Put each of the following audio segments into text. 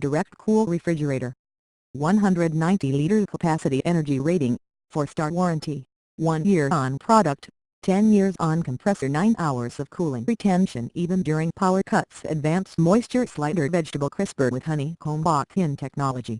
direct cool refrigerator. 190 liter capacity, energy rating, 4-star warranty, 1 year on product, 10 years on compressor, 9 hours of cooling retention even during power cuts, advanced moisture slider, vegetable crisper with honeycomb lock-in technology.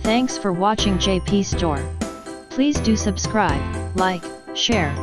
Thanks for watching JP Store. Please do subscribe, like, share,